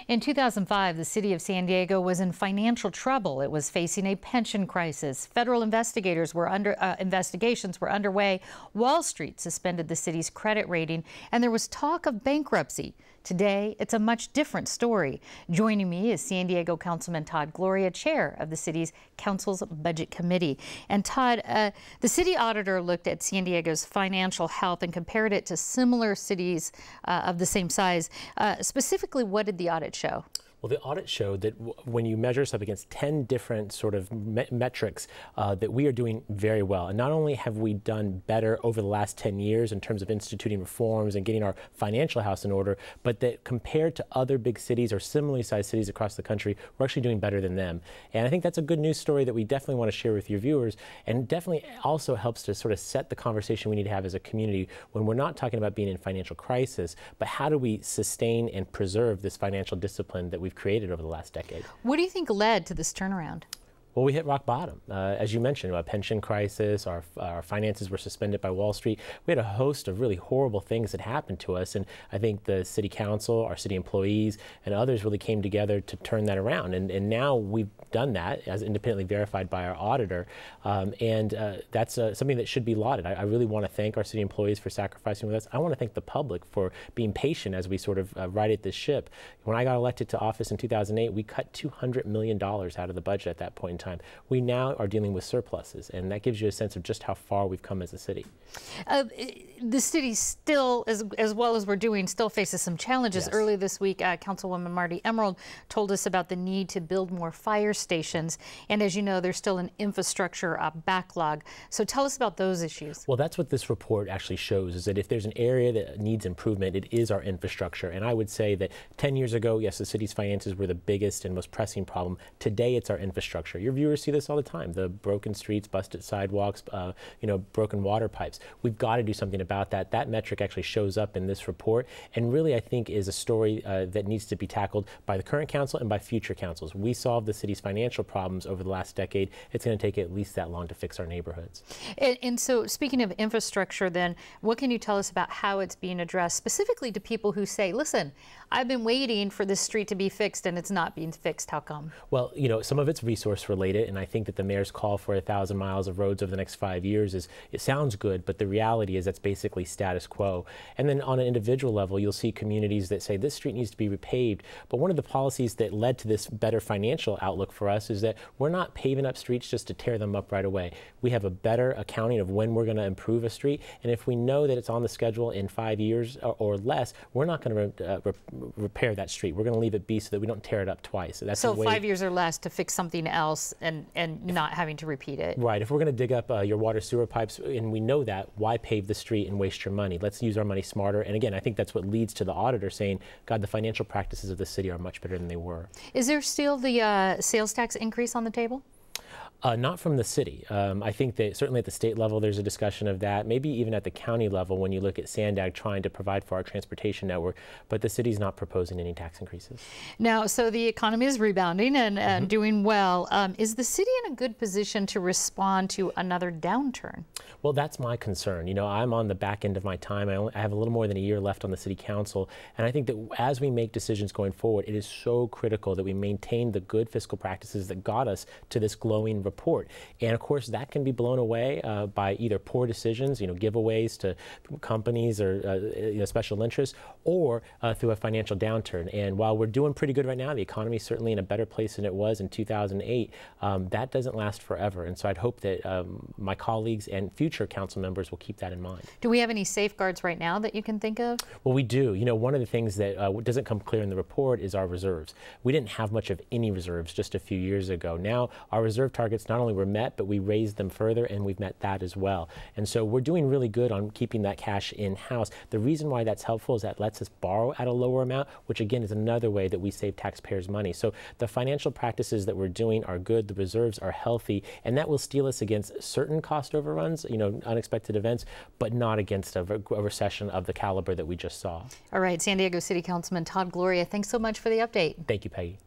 In 2005, the city of San Diego was in financial trouble. It was facing a pension crisis. Federal investigations were underway. Wall Street suspended the city's credit rating, and there was talk of bankruptcy. Today, it's a much different story. Joining me is San Diego Councilman Todd Gloria, chair of the city's council's budget committee. And Todd, the city auditor looked at San Diego's financial health and compared it to similar cities of the same size. Specifically, what did the audit show? Well, the audit showed that when you measure us up against 10 different sort of metrics, that we are doing very well. And not only have we done better over the last 10 years in terms of instituting reforms and getting our financial house in order, but that compared to other big cities or similarly sized cities across the country, we're actually doing better than them. And I think that's a good news story that we definitely want to share with your viewers, and definitely also helps to sort of set the conversation we need to have as a community when we're not talking about being in financial crisis, but how do we sustain and preserve this financial discipline that we've created over the last decade. What do you think led to this turnaround? Well, we hit rock bottom. As you mentioned, a pension crisis, our finances were suspended by Wall Street. We had a host of really horrible things that happened to us, and I think the city council, our city employees, and others really came together to turn that around. And now we've done that as independently verified by our auditor, that's something that should be lauded. I really want to thank our city employees for sacrificing with us. I want to thank the public for being patient as we sort of righted this ship. When I got elected to office in 2008, we cut $200 million out of the budget at that point in time. We now are dealing with surpluses, and that gives you a sense of just how far we've come as a city. The city still, as well as we're doing, still faces some challenges. Yes. Earlier this week, Councilwoman Marty Emerald told us about the need to build more fire stations. And as you know, there's still an infrastructure backlog. So tell us about those issues. Well, that's what this report actually shows, is that if there's an area that needs improvement, it is our infrastructure. And I would say that 10 years ago, yes, the city's finances were the biggest and most pressing problem. Today, it's our infrastructure. Your viewers see this all the time, the broken streets, busted sidewalks, broken water pipes. We've got to do something about that. That metric actually shows up in this report, and really I think is a story that needs to be tackled by the current council and by future councils. We solved the city's financial problems over the last decade. It's going to take at least that long to fix our neighborhoods. And so speaking of infrastructure then, what can you tell us about how it's being addressed specifically to people who say, listen, I've been waiting for this street to be fixed and it's not being fixed. How come? Well, some of it's resource related, and I think that the mayor's call for 1,000 miles of roads over the next 5 years it sounds good, but the reality is that's basically status quo. And then on an individual level, you'll see communities that say this street needs to be repaved. But one of the policies that led to this better financial outlook for us is that we're not paving up streets just to tear them up right away. We have a better accounting of when we're going to improve a street, and if we know that it's on the schedule in 5 years or less, we're not going to repair that street. We're going to leave it be so that we don't tear it up twice. So that's so 5 years or less to fix something else and not having to repeat it. Right. If we're going to dig up your water sewer pipes and we know that, why pave the street and waste your money? Let's use our money smarter. And again, I think that's what leads to the auditor saying, God, the financial practices of the city are much better than they were. Is there still the sales tax increase on the table? Not from the city. I think that certainly at the state level there's a discussion of that, maybe even at the county level when you look at Sandag trying to provide for our transportation network, but the city's not proposing any tax increases. Now, so the economy is rebounding and doing well. Is the city in a good position to respond to another downturn? Well, that's my concern. I'm on the back end of my time. I have a little more than a year left on the city council, and I think that as we make decisions going forward, it is so critical that we maintain the good fiscal practices that got us to this glowing report. And of course, that can be blown away by either poor decisions, giveaways to companies or special interests, or through a financial downturn. And while we're doing pretty good right now, the economy is certainly in a better place than it was in 2008. That doesn't last forever. And so I'd hope that my colleagues and future council members will keep that in mind. Do we have any safeguards right now that you can think of? Well, we do. One of the things that doesn't come clear in the report is our reserves. We didn't have much of any reserves just a few years ago. Now our reserve targets not only were met, but we raised them further, and we've met that as well. And so we're doing really good on keeping that cash in-house. The reason why that's helpful is that lets us borrow at a lower amount, which again is another way that we save taxpayers money. So the financial practices that we're doing are good, the reserves are healthy, and that will steel us against certain cost overruns, unexpected events, but not against a recession of the caliber that we just saw. All right, San Diego City Councilman Todd Gloria, thanks so much for the update. Thank you, Peggy.